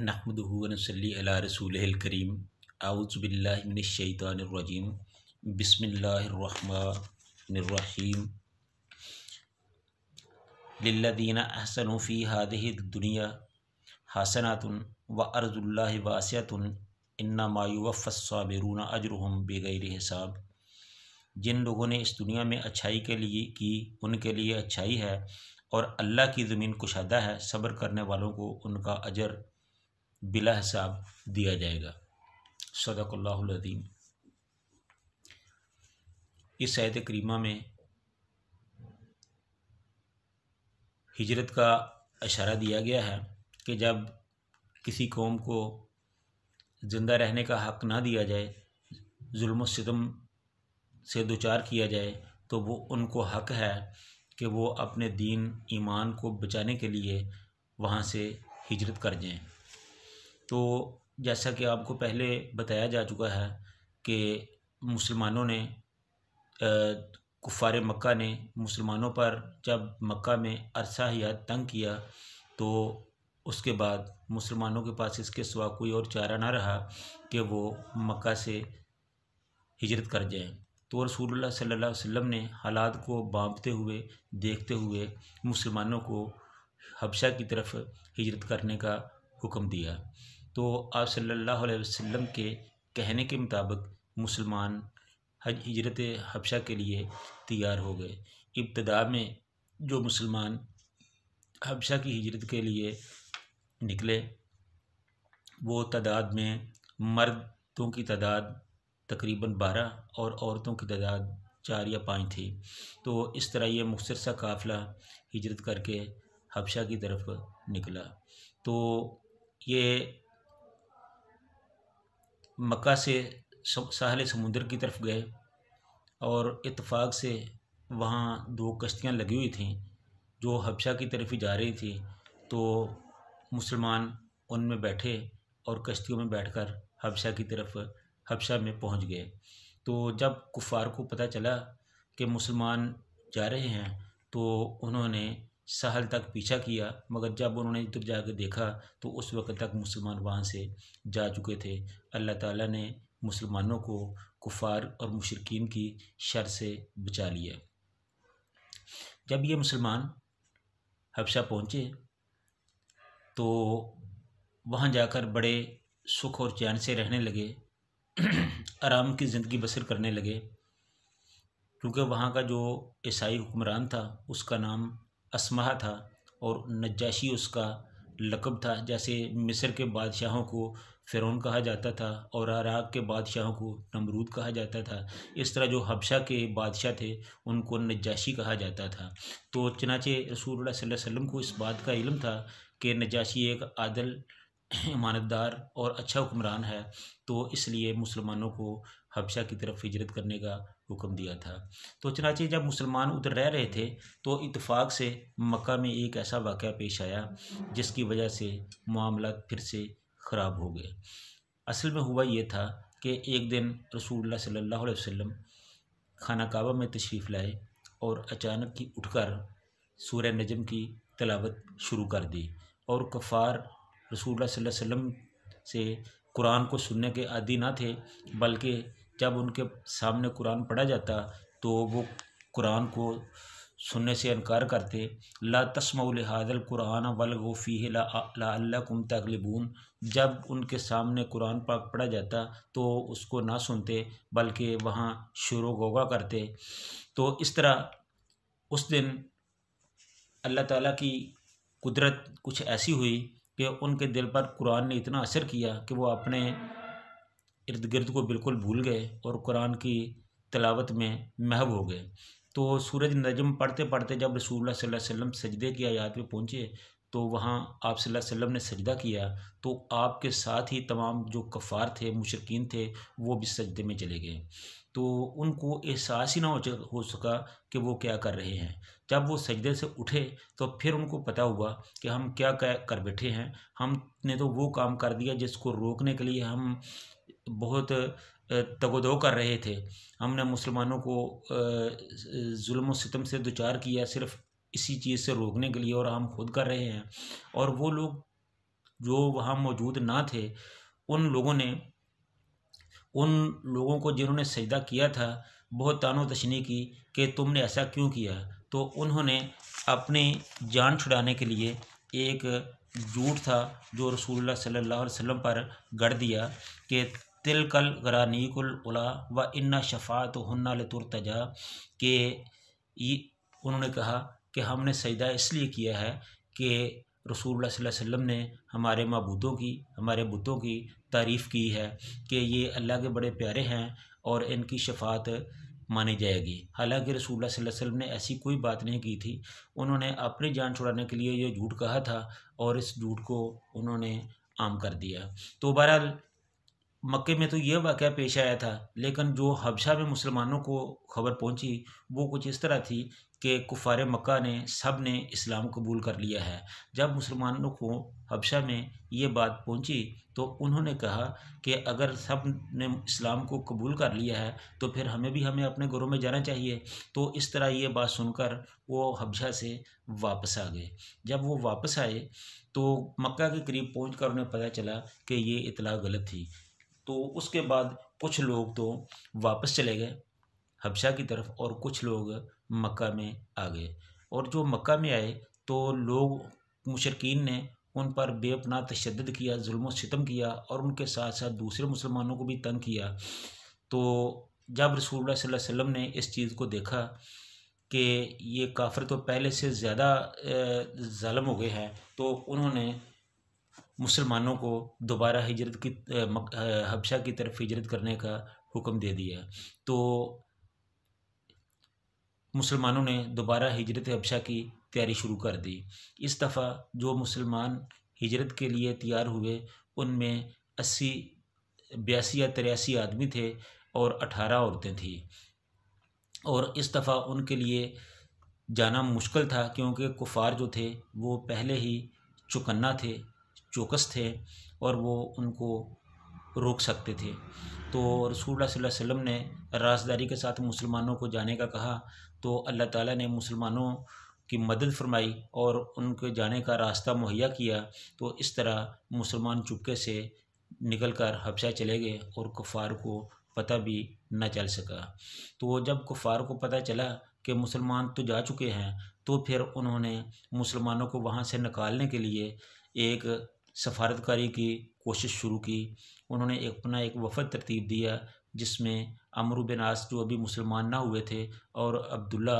नहमदुहु व नसल्ली अला रसूलिहिल करीम। अऊज़ु बिल्लाहि मिनश शैतानिर रजीम। बिस्मिल्लाहिर रहमानिर रहीम। लिल्लज़ीना अहसनु फ़ी हाज़िहि दुनिया हसनातुन व अर्ज़ुल्लाहि वासिअतुन इन्नमा युवफ़्फ़स-साबिरूना अजरुहुम बिग़ैरि हिसाब। जिन लोगों ने इस दुनिया में अच्छाई के लिए की उनके लिए अच्छाई है और अल्लाह की ज़मीन कुशादा है। सब्र करने वालों को उनका अजर बिला हिसाब दिया जाएगा। सदक़ल्लाहुल अज़ीम। इस आयत करीमा में हिजरत का इशारा दिया गया है कि जब किसी कौम को ज़िंदा रहने का हक़ ना दिया जाए, जुल्म सितम से दुचार किया जाए, तो वो उनको हक़ है कि वो अपने दीन ईमान को बचाने के लिए वहाँ से हिजरत कर जाएं। तो जैसा कि आपको पहले बताया जा चुका है कि मुसलमानों ने कुफ़ार मक्का ने मुसलमानों पर जब मक्का में अरसा हयात तंग किया, तो उसके बाद मुसलमानों के पास इसके सिवा कोई और चारा ना रहा कि वो मक्का से हिजरत कर जाएं। तो रसूलुल्लाह सल्लल्लाहु अलैहि वसल्लम ने हालात को भांपते हुए देखते हुए मुसलमानों को हबशा की तरफ हिजरत करने का हुक्म दिया। तो आप सल्लल्लाहु अलैहि वसल्लम के कहने के मुताबिक मुसलमान हिजरत हबशा के लिए तैयार हो गए। इब्तदा में जो मुसलमान हबशा की हिजरत के लिए निकले, वो तादाद में मर्दों की तादाद तकरीबन 12 और औरतों की तादाद 4 या 5 थी। तो इस तरह ये मुख्तसर सा काफ़िला हिजरत करके हबशा की तरफ निकला। तो ये मक्का से साहिल समुंदर की तरफ गए और इत्तेफाक से वहाँ 2 कश्तियाँ लगी हुई थीं जो हबशा की तरफ ही जा रही थी। तो मुसलमान उनमें बैठे और कश्तियों में बैठकर हबशा में पहुँच गए। तो जब कुफ़ार को पता चला कि मुसलमान जा रहे हैं, तो उन्होंने साहल तक पीछा किया, मगर जब उन्होंने इधर जाकर देखा तो उस वक़्त तक मुसलमान वहाँ से जा चुके थे। अल्लाह ताला ने मुसलमानों को कुफ़ार और मुशरिकीन की शर से बचा लिया। जब ये मुसलमान हबशा पहुँचे तो वहाँ जाकर बड़े सुख और चैन से रहने लगे, आराम की ज़िंदगी बसर करने लगे। क्योंकि वहाँ का जो ईसाई हुक्मरान था उसका नाम असमाह था और नज्जाशी उसका लक़ब था। जैसे मिस्र के बादशाहों को फ़िरौन कहा जाता था और इराक़ के बादशाहों को नमरूद कहा जाता था, इस तरह जो हबशा के बादशाह थे उनको नज्जाशी कहा जाता था। तो चनाचे रसूलुल्लाह सल्लल्लाहु अलैहि वसल्लम को इस बात का इल्म था कि नज्जाशी एक आदिल, ईमानदार और अच्छा हुक्मरान है, तो इसलिए मुसलमानों को हबशा की तरफ हिजरत करने का हुक्म दिया था। तो चनाचे जब मुसलमान उधर रह रहे थे तो इत्तेफाक से मक्का में एक ऐसा वाक़या पेश आया जिसकी वजह से मामलात फिर से ख़राब हो गए। असल में हुआ ये था कि एक दिन रसूलुल्लाह सल्लल्लाहु अलैहि वसल्लम खाना काबा में तशरीफ़ लाए और अचानक ही उठकर सूरह नजम की तिलावत शुरू कर दी। और कुफ़ार रसूलुल्लाह सल्लल्लाहु अलैहि वसल्लम से कुरान को सुनने के आदी ना थे, बल्कि जब उनके सामने कुरान पढ़ा जाता तो वो कुरान को सुनने से इनकार करते। ला तस्मऊ लिहाज़ल कुरान वल्गू फ़ीहि लअल्लकुम तग़लिबून। जब उनके सामने कुरान पाक पढ़ा जाता तो उसको ना सुनते बल्कि वहाँ शोर गौगा करते। तो इस तरह उस दिन अल्लाह ताला की कुदरत कुछ ऐसी हुई कि उनके दिल पर कुरान ने इतना असर किया कि वो अपने इर्द गिर्द को बिल्कुल भूल गए और कुरान की तिलावत में महव हो गए। तो सूरज नजम पढ़ते पढ़ते जब रसूलुल्लाह सल्लल्लाहु अलैहि वसल्लम सजदे की आयत पे पहुँचे तो वहाँ आप सल्लल्लाहु अलैहि वसल्लम ने सजदा किया, तो आपके साथ ही तमाम जो कफ़ार थे, मुशरिकीन थे, वो भी सजदे में चले गए। तो उनको एहसास ही ना हो सका कि वो क्या कर रहे हैं। जब वो सजदे से उठे तो फिर उनको पता हुआ कि हम क्या कर बैठे हैं। हमने तो वो काम कर दिया जिसको रोकने के लिए हम बहुत तगोदो कर रहे थे। हमने मुसलमानों को जुल्म सितम से दुचार किया सिर्फ़ इसी चीज़ से रोकने के लिए, और हम खुद कर रहे हैं। और वो लोग जो वहाँ मौजूद ना थे, उन लोगों ने उन लोगों को जिन्होंने सजदा किया था बहुत तानो तशनी की कि तुमने ऐसा क्यों किया। तो उन्होंने अपनी जान छुड़ाने के लिए एक झूठ था जो रसूलुल्लाह सल्लल्लाहु अलैहि वसल्लम पर गढ़ दिया कि तिलकल गरानीकुल उला व इन्ना शफ़ात हुन्ना लतुर्तजा, कि उन्होंने कहा कि हमने सजदा इसलिए किया है कि रसूलुल्लाह सल्लल्लाहु अलैहि वसल्लम ने हमारे माबूदों की, हमारे बुतों की तारीफ़ की है कि ये अल्लाह के बड़े प्यारे हैं और इनकी शफ़ात मानी जाएगी। हालांकि रसूलुल्लाह सल्लल्लाहु अलैहि वसल्लम ने ऐसी कोई बात नहीं की थी। उन्होंने अपनी जान छुड़ाने के लिए ये झूठ कहा था और इस झूठ को उन्होंने आम कर दिया। तो बहरहाल मक्के में तो ये वाक़या पेश आया था, लेकिन जो हबशा में मुसलमानों को खबर पहुंची वो कुछ इस तरह थी कि कुफ़ारे मक्का ने सब ने इस्लाम कबूल कर लिया है। जब मुसलमानों को हबशा में ये बात पहुंची तो उन्होंने कहा कि अगर सब ने इस्लाम को कबूल कर लिया है तो फिर हमें अपने घरों में जाना चाहिए। तो इस तरह ये बात सुनकर वो हबशा से वापस आ गए। जब वो वापस आए तो मक्का के करीब पहुँच उन्हें पता चला कि ये इतला गलत थी। तो उसके बाद कुछ लोग तो वापस चले गए हबशा की तरफ और कुछ लोग मक्का में आ गए। और जो मक्का में आए तो लोग, मुशरिकीन ने उन पर बेपनाह तशद्दुद किया, जुल्म सितम किया और उनके साथ साथ दूसरे मुसलमानों को भी तंग किया। तो जब रसूलुल्लाह सल्लल्लाहु अलैहि वसल्लम ने इस चीज़ को देखा कि ये काफ़िर तो पहले से ज़्यादा ज़ालिम हो गए हैं, तो उन्होंने मुसलमानों को दोबारा हिजरत की हबशा की तरफ हिजरत करने का हुक्म दे दिया। तो मुसलमानों ने दोबारा हिजरत हबशा की तैयारी शुरू कर दी। इस दफ़ा जो मुसलमान हिजरत के लिए तैयार हुए उनमें 80, 82 या 83 आदमी थे और 18 औरतें थीं। और इस दफ़ा उनके लिए जाना मुश्किल था क्योंकि कुफ़ार जो थे वो पहले ही चौकन्ना थे, चौकस थे और वो उनको रोक सकते थे। तो रसूलुल्लाह सल्लल्लाहु अलैहि वसल्लम ने राज़दारी के साथ मुसलमानों को जाने का कहा, तो अल्लाह ताला ने मुसलमानों की मदद फरमाई और उनके जाने का रास्ता मुहैया किया। तो इस तरह मुसलमान चुपके से निकल कर हबशा चले गए और कुफ़ार को पता भी न चल सका। तो जब कुफ़ार को पता चला कि मुसलमान तो जा चुके हैं, तो फिर उन्होंने मुसलमानों को वहाँ से निकालने के लिए एक सफारतकारी की कोशिश शुरू की। उन्होंने अपना एक वफ़द तरतीब दिया जिसमें अमरू बिन आस जो अभी मुसलमान ना हुए थे और अब्दुल्ला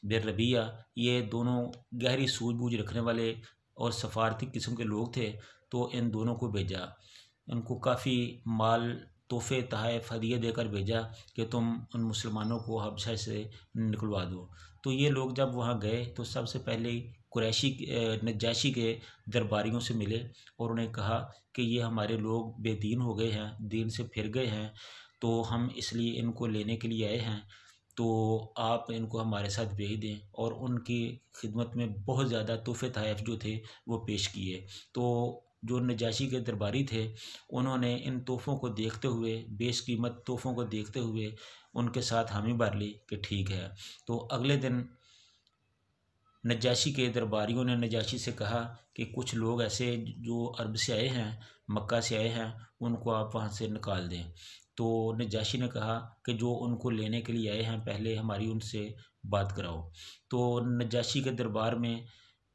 बिन रबिया, ये दोनों गहरी सूझबूझ रखने वाले और सफारती किस्म के लोग थे। तो इन दोनों को भेजा, उनको काफ़ी माल, तोहफ़े, तोहफ़े हदिये देकर भेजा कि तुम उन मुसलमानों को हबशा से निकलवा दो। तो ये लोग जब वहाँ गए तो सबसे पहले कुरैशी नजाशी के दरबारियों से मिले और उन्हें कहा कि ये हमारे लोग बेदीन हो गए हैं, दीन से फिर गए हैं, तो हम इसलिए इनको लेने के लिए आए हैं, तो आप इनको हमारे साथ भेज दें। और उनकी खिदमत में बहुत ज़्यादा तोहफ़े तोहफ़ जो थे वो पेश किए। तो जो नजाशी के दरबारी थे उन्होंने इन तोहफ़ों को देखते हुए, बेशकीमत तोहफ़ों को देखते हुए उनके साथ हामी भर ली कि ठीक है। तो अगले दिन नजाशी के दरबारियों ने नजाशी से कहा कि कुछ लोग ऐसे जो अरब से आए हैं, मक्का से आए हैं, उनको आप वहाँ से निकाल दें। तो नजाशी ने कहा कि जो उनको लेने के लिए आए हैं पहले हमारी उनसे बात कराओ। तो नजाशी के दरबार में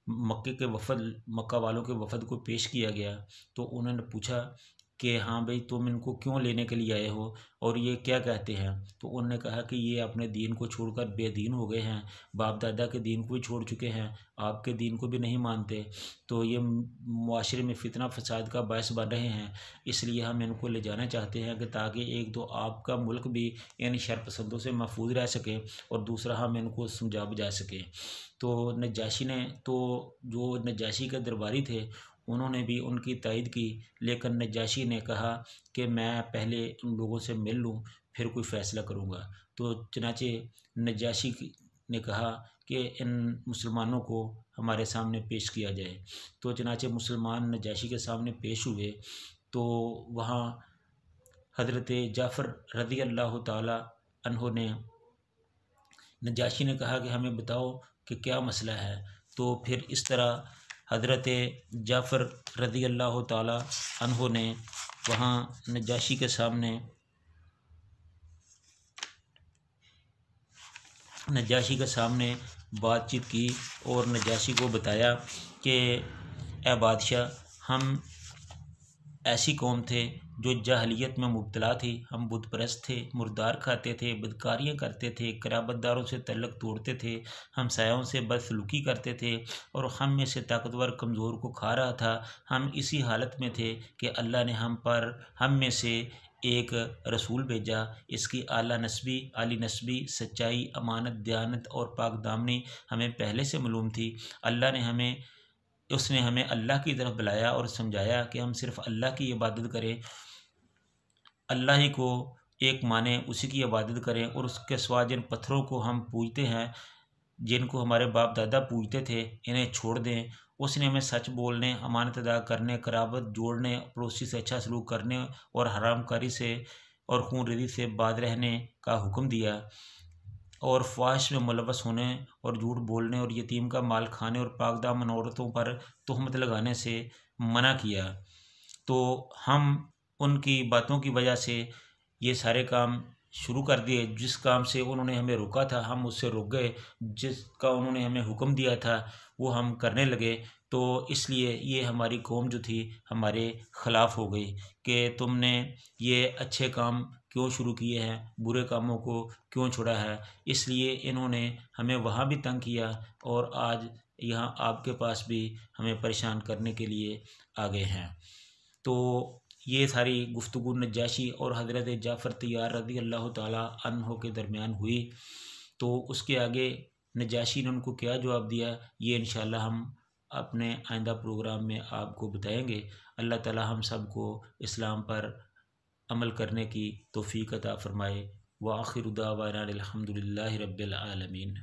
मक्का वालों के वफ़द को पेश किया गया। तो उन्होंने पूछा कि हाँ भाई, तुम इनको क्यों लेने के लिए आए हो और ये क्या कहते हैं। तो उन्होंने कहा कि ये अपने दीन को छोड़कर बेदीन हो गए हैं, बाप दादा के दीन को भी छोड़ चुके हैं, आपके दीन को भी नहीं मानते, तो ये मुआशरे में फितना फसाद का बायस बन रहे हैं। इसलिए हम इनको ले जाना चाहते हैं कि ताकि एक तो आपका मुल्क भी इन शरपसंदों से महफूज रह सके और दूसरा हम इनको समझा बुझा सकें। तो नजाशी ने, तो जो नजाशी के दरबारी थे उन्होंने भी उनकी तायद की, लेकिन नजाशी ने कहा कि मैं पहले उन लोगों से मिल लूँ फिर कोई फ़ैसला करूँगा। तो चनाचे नजाशी ने कहा कि इन मुसलमानों को हमारे सामने पेश किया जाए। तो चनाचे मुसलमान नजाशी के सामने पेश हुए। तो वहाँ हज़रत जाफ़र रज़ी अल्लाह ताला अन्हो ने, नजाशी ने कहा कि हमें बताओ कि क्या मसला है। तो फिर इस तरह हज़रत जाफ़र रज़ी अल्लाह ताला अन्हो ने वहाँ नजाशी के सामने बातचीत की और नजाशी को बताया कि ए बादशाह, हम ऐसी कौम थे जो जाहलियत में मुब्तला थी। हम बुत परस्त थे, मुर्दार खाते थे, बदकारियाँ करते थे, क़राबतदारों से तल्लक तोड़ते थे, हमसायों से बदसलूकी करते थे और हम में से ताकतवर कमज़ोर को खा रहा था। हम इसी हालत में थे कि अल्लाह ने हम में से एक रसूल भेजा। इसकी आली नस्बी, सच्चाई, अमानत, दयानत और पाक दामनी हमें पहले से मालूम थी। उसने हमें अल्लाह की तरफ बुलाया और समझाया कि हम सिर्फ़ अल्लाह की इबादत करें, अल्लाह ही को एक माने, उसी की इबादत करें और उसके सिवा जिन पत्थरों को हम पूजते हैं, जिनको हमारे बाप दादा पूजते थे, इन्हें छोड़ दें। उसने हमें सच बोलने, अमानत अदा करने, कराबत जोड़ने, पड़ोसी से अच्छा सलूक करने और हरामकारी से और खून रेज़ी से बाज रहने का हुक्म दिया और ख्वाहिश में मुलव्वस होने और झूठ बोलने और यतीम का माल खाने और पाकदामन औरतों पर तहमत लगाने से मना किया। तो हम उनकी बातों की वजह से ये सारे काम शुरू कर दिए। जिस काम से उन्होंने हमें रोका था हम उससे रुक गए, जिसका उन्होंने हमें हुक्म दिया था वो हम करने लगे। तो इसलिए ये हमारी कौम जो थी हमारे ख़िलाफ़ हो गई कि तुमने ये अच्छे काम क्यों शुरू किए हैं, बुरे कामों को क्यों छोड़ा है। इसलिए इन्होंने हमें वहाँ भी तंग किया और आज यहाँ आपके पास भी हमें परेशान करने के लिए आ गए हैं। तो ये सारी गुफ्तगू नजाशी और हज़रत जाफ़र तैयार रज़ी अल्लाह ताला अन्हो के दरमियान हुई। तो उसके आगे नजाशी ने उनको क्या जवाब दिया, ये इंशाअल्लाह हम अपने आइंदा प्रोग्राम में आपको बताएंगे। अल्लाह ताला हम सब को इस्लाम पर अमल करने की तौफ़ीक़ अता फ़रमाए। व आखिरु दावाना अनिल हम्दुलिल्लाहि रब्बिल आलमीन।